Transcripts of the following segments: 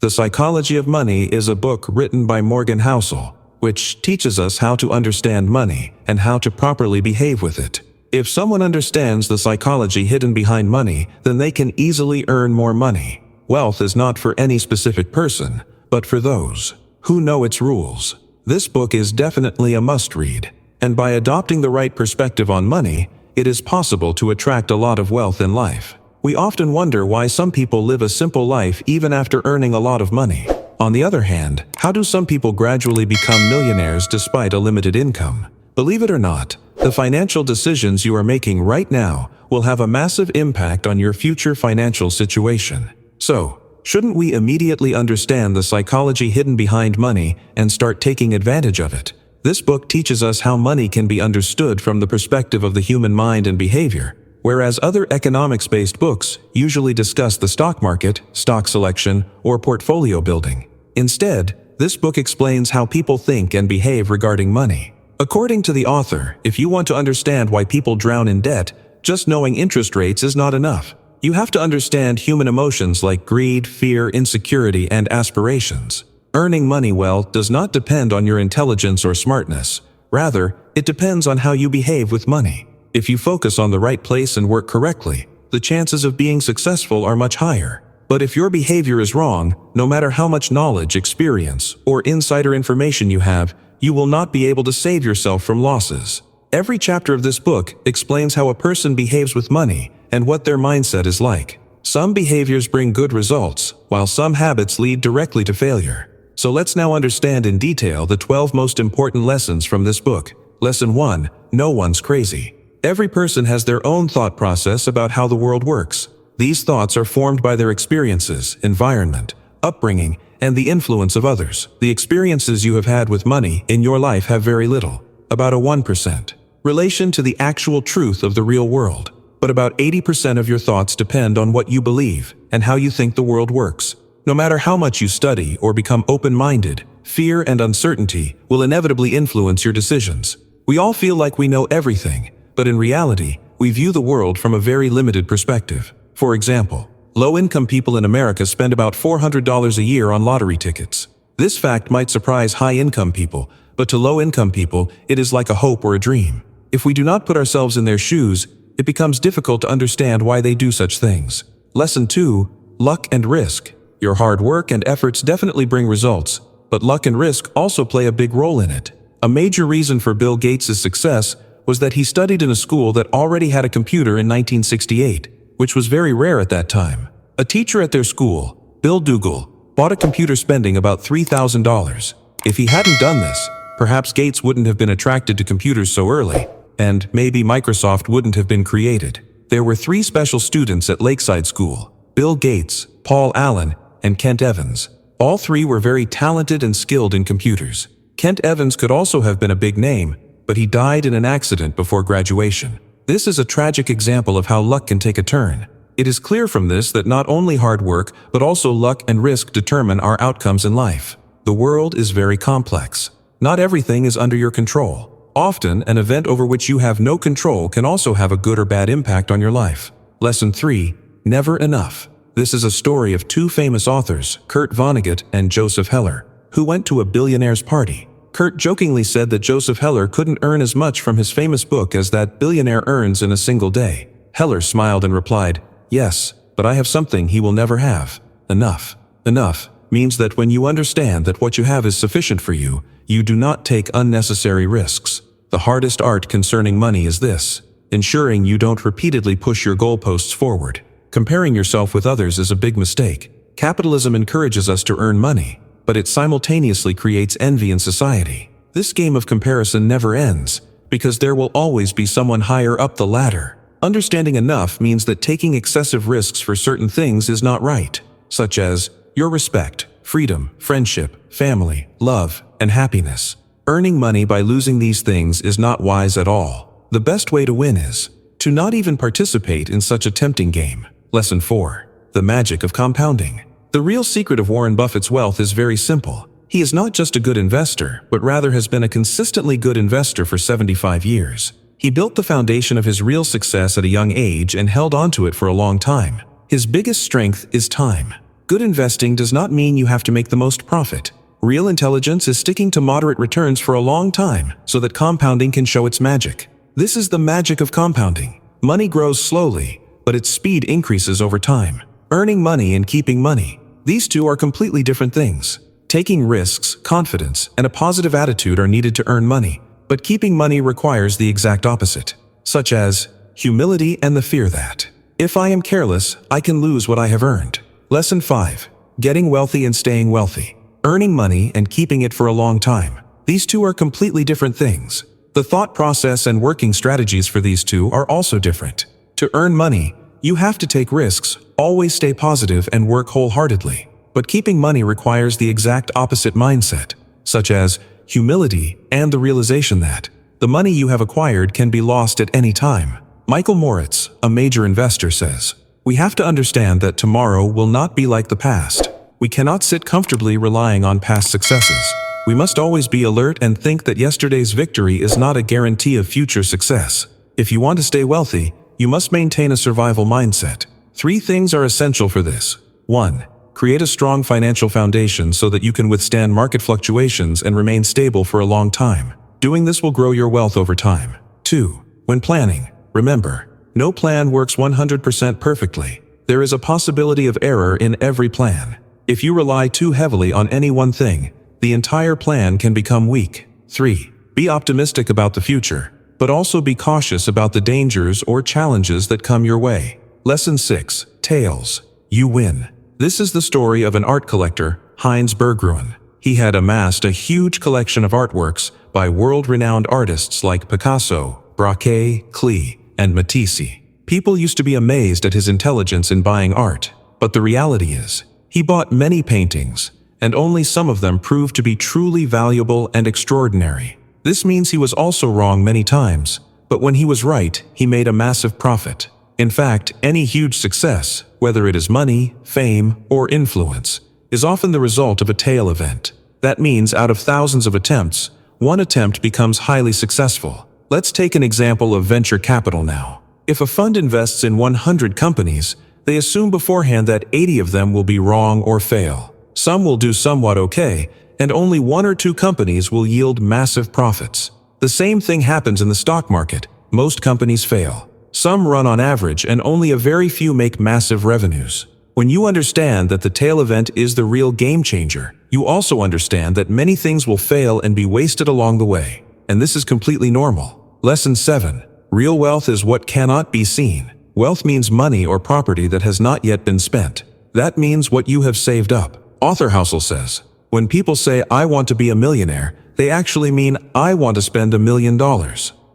The Psychology of Money is a book written by Morgan Housel, which teaches us how to understand money and how to properly behave with it. If someone understands the psychology hidden behind money, then they can easily earn more money. Wealth is not for any specific person, but for those who know its rules. This book is definitely a must-read, and by adopting the right perspective on money, it is possible to attract a lot of wealth in life. We often wonder why some people live a simple life even after earning a lot of money. On the other hand, how do some people gradually become millionaires despite a limited income? Believe it or not, the financial decisions you are making right now will have a massive impact on your future financial situation. So, shouldn't we immediately understand the psychology hidden behind money and start taking advantage of it? This book teaches us how money can be understood from the perspective of the human mind and behavior, whereas other economics-based books usually discuss the stock market, stock selection, or portfolio building. Instead, this book explains how people think and behave regarding money. According to the author, if you want to understand why people drown in debt, just knowing interest rates is not enough. You have to understand human emotions like greed, fear, insecurity, and aspirations. Earning money well does not depend on your intelligence or smartness. Rather, it depends on how you behave with money. If you focus on the right place and work correctly, the chances of being successful are much higher. But if your behavior is wrong, no matter how much knowledge, experience, or insider information you have, you will not be able to save yourself from losses. Every chapter of this book explains how a person behaves with money and what their mindset is like. Some behaviors bring good results, while some habits lead directly to failure. So let's now understand in detail the 12 most important lessons from this book. Lesson 1. No one's crazy. Every person has their own thought process about how the world works. These thoughts are formed by their experiences, environment, upbringing, and the influence of others. The experiences you have had with money in your life have very little, about a 1%, relation to the actual truth of the real world. But about 80% of your thoughts depend on what you believe and how you think the world works. No matter how much you study or become open-minded, fear and uncertainty will inevitably influence your decisions. We all feel like we know everything, but in reality, we view the world from a very limited perspective. For example, low-income people in America spend about $400 a year on lottery tickets. This fact might surprise high-income people, but to low-income people, it is like a hope or a dream. If we do not put ourselves in their shoes, it becomes difficult to understand why they do such things. Lesson 2. Luck and risk. Your hard work and efforts definitely bring results, but luck and risk also play a big role in it. A major reason for Bill Gates' success was that he studied in a school that already had a computer in 1968, which was very rare at that time. A teacher at their school, Bill Dougal, bought a computer spending about $3,000. If he hadn't done this, perhaps Gates wouldn't have been attracted to computers so early, and maybe Microsoft wouldn't have been created. There were 3 special students at Lakeside School: Bill Gates, Paul Allen, and Kent Evans. All 3 were very talented and skilled in computers. Kent Evans could also have been a big name, but he died in an accident before graduation. This is a tragic example of how luck can take a turn. It is clear from this that not only hard work, but also luck and risk determine our outcomes in life. The world is very complex. Not everything is under your control. Often, an event over which you have no control can also have a good or bad impact on your life. Lesson 3. Never enough. This is a story of 2 famous authors, Kurt Vonnegut and Joseph Heller, who went to a billionaire's party. Kurt jokingly said that Joseph Heller couldn't earn as much from his famous book as that billionaire earns in a single day. Heller smiled and replied, "Yes, but I have something he will never have. Enough." Enough means that when you understand that what you have is sufficient for you, you do not take unnecessary risks. The hardest art concerning money is this: ensuring you don't repeatedly push your goalposts forward. Comparing yourself with others is a big mistake. Capitalism encourages us to earn money, but it simultaneously creates envy in society. This game of comparison never ends, because there will always be someone higher up the ladder. Understanding enough means that taking excessive risks for certain things is not right, such as your respect, freedom, friendship, family, love, and happiness. Earning money by losing these things is not wise at all. The best way to win is to not even participate in such a tempting game. Lesson 4. The magic of compounding. The real secret of Warren Buffett's wealth is very simple. He is not just a good investor, but rather has been a consistently good investor for 75 years. He built the foundation of his real success at a young age and held on to it for a long time. His biggest strength is time. Good investing does not mean you have to make the most profit. Real intelligence is sticking to moderate returns for a long time so that compounding can show its magic. This is the magic of compounding. Money grows slowly, but its speed increases over time. Earning money and keeping money. These two are completely different things. Taking risks, confidence, and a positive attitude are needed to earn money, but keeping money requires the exact opposite, such as humility and the fear that, if I am careless, I can lose what I have earned. Lesson 5. Getting wealthy and staying wealthy. Earning money and keeping it for a long time. These two are completely different things. The thought process and working strategies for these two are also different. To earn money, you have to take risks, always stay positive, and work wholeheartedly. But keeping money requires the exact opposite mindset, such as humility and the realization that the money you have acquired can be lost at any time. Michael Moritz, a major investor, says, "We have to understand that tomorrow will not be like the past. We cannot sit comfortably relying on past successes. We must always be alert and think that yesterday's victory is not a guarantee of future success. If you want to stay wealthy, you must maintain a survival mindset. 3 things are essential for this. 1. Create a strong financial foundation so that you can withstand market fluctuations and remain stable for a long time. Doing this will grow your wealth over time. 2. When planning, remember, no plan works 100% perfectly. There is a possibility of error in every plan. If you rely too heavily on any one thing, the entire plan can become weak. 3. Be optimistic about the future, but also be cautious about the dangers or challenges that come your way. Lesson 6. Tails. You win. This is the story of an art collector, Heinz Berggruen. He had amassed a huge collection of artworks by world-renowned artists like Picasso, Braque, Klee, and Matisse. People used to be amazed at his intelligence in buying art, but the reality is, he bought many paintings, and only some of them proved to be truly valuable and extraordinary. This means he was also wrong many times, but when he was right, he made a massive profit. In fact, any huge success, whether it is money, fame, or influence, is often the result of a tail event. That means out of thousands of attempts, one attempt becomes highly successful. Let's take an example of venture capital now. If a fund invests in 100 companies, they assume beforehand that 80 of them will be wrong or fail. Some will do somewhat okay, and only 1 or 2 companies will yield massive profits. The same thing happens in the stock market. Most companies fail. Some run on average, and only a very few make massive revenues. When you understand that the tail event is the real game changer, you also understand that many things will fail and be wasted along the way. And this is completely normal. Lesson 7. Real wealth is what cannot be seen. Wealth means money or property that has not yet been spent. That means what you have saved up. Author Housel says, "When people say, 'I want to be a millionaire,' they actually mean, 'I want to spend $1 million.'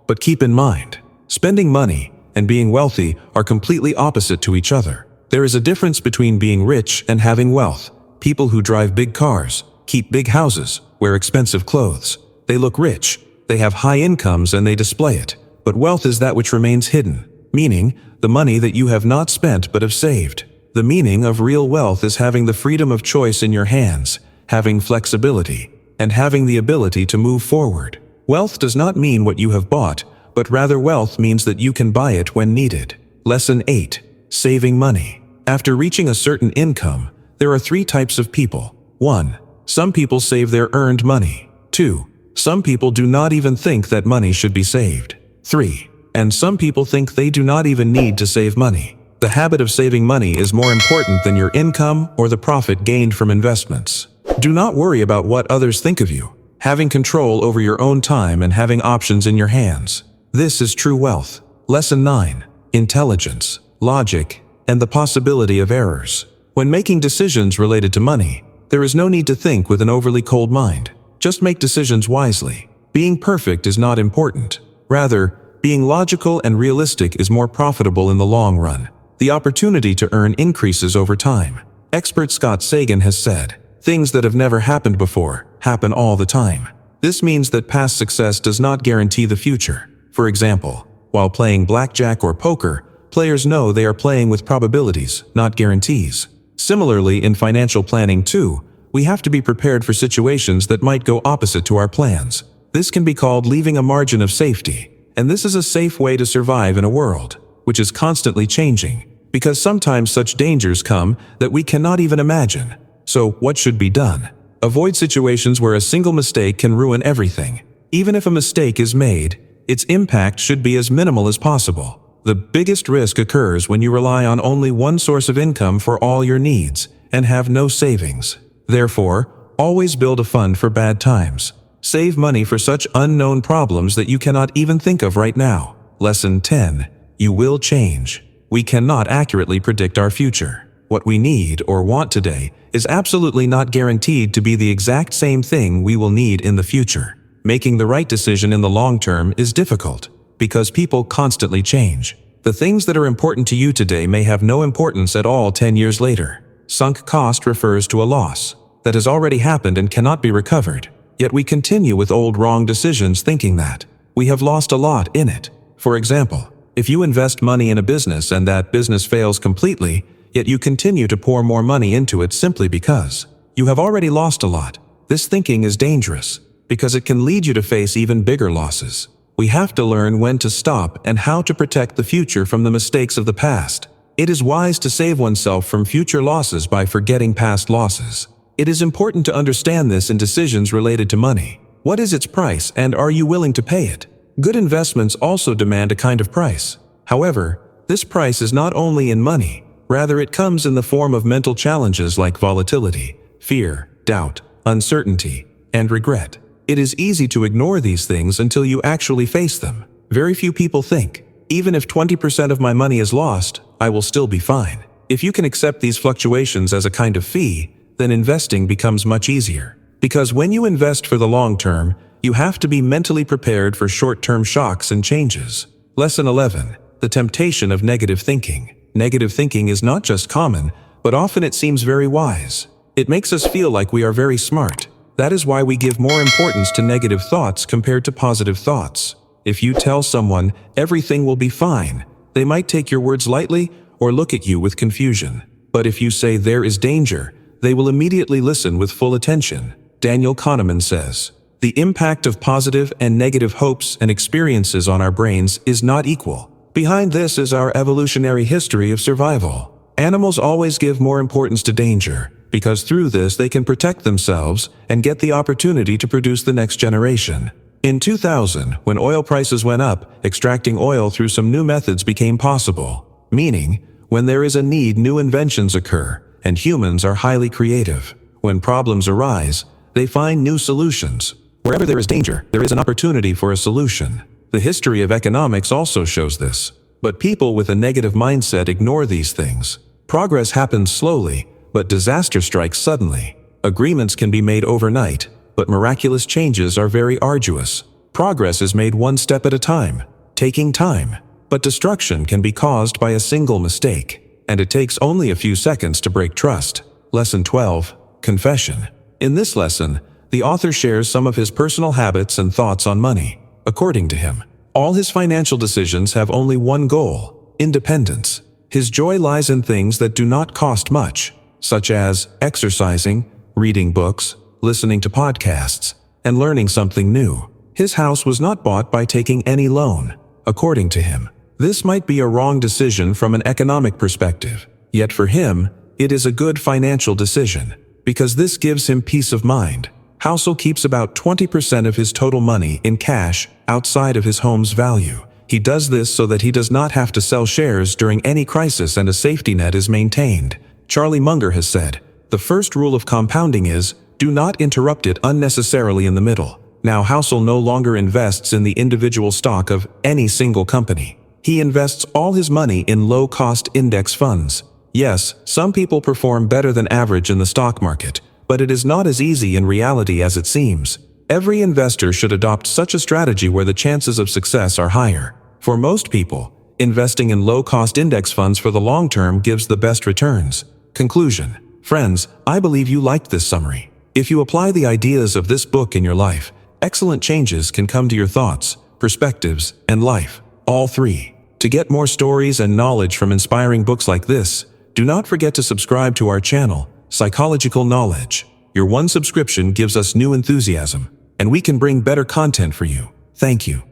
But keep in mind, spending money and being wealthy are completely opposite to each other. There is a difference between being rich and having wealth. People who drive big cars, keep big houses, wear expensive clothes. They look rich, they have high incomes, and they display it. But wealth is that which remains hidden, meaning the money that you have not spent but have saved. The meaning of real wealth is having the freedom of choice in your hands, having flexibility, and having the ability to move forward. Wealth does not mean what you have bought, but rather wealth means that you can buy it when needed. Lesson 8. Saving money. After reaching a certain income, there are 3 types of people. 1. Some people save their earned money. 2. Some people do not even think that money should be saved. 3. And some people think they do not even need to save money. The habit of saving money is more important than your income or the profit gained from investments. Do not worry about what others think of you. Having control over your own time and having options in your hands. This is true wealth. Lesson 9. Intelligence, logic, and the possibility of errors. When making decisions related to money, there is no need to think with an overly cold mind. Just make decisions wisely. Being perfect is not important. Rather, being logical and realistic is more profitable in the long run. The opportunity to earn increases over time. Expert Scott Sagan has said, "Things that have never happened before happen all the time." This means that past success does not guarantee the future. For example, while playing blackjack or poker, players know they are playing with probabilities, not guarantees. Similarly, in financial planning too, we have to be prepared for situations that might go opposite to our plans. This can be called leaving a margin of safety, and this is a safe way to survive in a world which is constantly changing. because sometimes such dangers come that we cannot even imagine. So, what should be done? Avoid situations where a single mistake can ruin everything. Even if a mistake is made, its impact should be as minimal as possible. The biggest risk occurs when you rely on only one source of income for all your needs and have no savings. Therefore, always build a fund for bad times. Save money for such unknown problems that you cannot even think of right now. Lesson 10. You will change. We cannot accurately predict our future. What we need or want today is absolutely not guaranteed to be the exact same thing we will need in the future. Making the right decision in the long term is difficult because people constantly change. The things that are important to you today may have no importance at all 10 years later. Sunk cost refers to a loss that has already happened and cannot be recovered. Yet we continue with old wrong decisions thinking that we have lost a lot in it. For example, if you invest money in a business and that business fails completely, yet you continue to pour more money into it simply because you have already lost a lot, this thinking is dangerous because it can lead you to face even bigger losses. We have to learn when to stop and how to protect the future from the mistakes of the past. It is wise to save oneself from future losses by forgetting past losses. It is important to understand this in decisions related to money. What is its price, and are you willing to pay it? Good investments also demand a kind of price. However, this price is not only in money, rather it comes in the form of mental challenges like volatility, fear, doubt, uncertainty, and regret. It is easy to ignore these things until you actually face them. Very few people think, even if 20% of my money is lost, I will still be fine. If you can accept these fluctuations as a kind of fee, then investing becomes much easier. Because when you invest for the long term, you have to be mentally prepared for short-term shocks and changes. Lesson 11. The temptation of negative thinking. Negative thinking is not just common, but often it seems very wise. It makes us feel like we are very smart. That is why we give more importance to negative thoughts compared to positive thoughts. If you tell someone everything will be fine, they might take your words lightly or look at you with confusion. But if you say there is danger, they will immediately listen with full attention. Daniel Kahneman says, "The impact of positive and negative hopes and experiences on our brains is not equal. Behind this is our evolutionary history of survival. Animals always give more importance to danger, because through this they can protect themselves and get the opportunity to produce the next generation." In 2000, when oil prices went up, extracting oil through some new methods became possible. Meaning, when there is a need, new inventions occur, and humans are highly creative. When problems arise, they find new solutions. Wherever there is danger, there is an opportunity for a solution. The history of economics also shows this. But people with a negative mindset ignore these things. Progress happens slowly, but disaster strikes suddenly. Agreements can be made overnight, but miraculous changes are very arduous. Progress is made one step at a time, taking time. But destruction can be caused by a single mistake, and it takes only a few seconds to break trust. Lesson 12. Confession. In this lesson, the author shares some of his personal habits and thoughts on money. According to him, all his financial decisions have only one goal: independence. His joy lies in things that do not cost much, such as exercising, reading books, listening to podcasts, and learning something new. His house was not bought by taking any loan. According to him, this might be a wrong decision from an economic perspective, yet for him, it is a good financial decision, because this gives him peace of mind. Housel keeps about 20% of his total money in cash outside of his home's value. He does this so that he does not have to sell shares during any crisis and a safety net is maintained. Charlie Munger has said, "The first rule of compounding is, do not interrupt it unnecessarily in the middle." Now Housel no longer invests in the individual stock of any single company. He invests all his money in low-cost index funds. Yes, some people perform better than average in the stock market, but it is not as easy in reality as it seems. Every investor should adopt such a strategy where the chances of success are higher. For most people, investing in low-cost index funds for the long term gives the best returns. Conclusion. Friends, I believe you liked this summary. If you apply the ideas of this book in your life, excellent changes can come to your thoughts, perspectives, and life. All three. To get more stories and knowledge from inspiring books like this, do not forget to subscribe to our channel, Psychological Knowledge. Your one subscription gives us new enthusiasm, and we can bring better content for you. Thank you.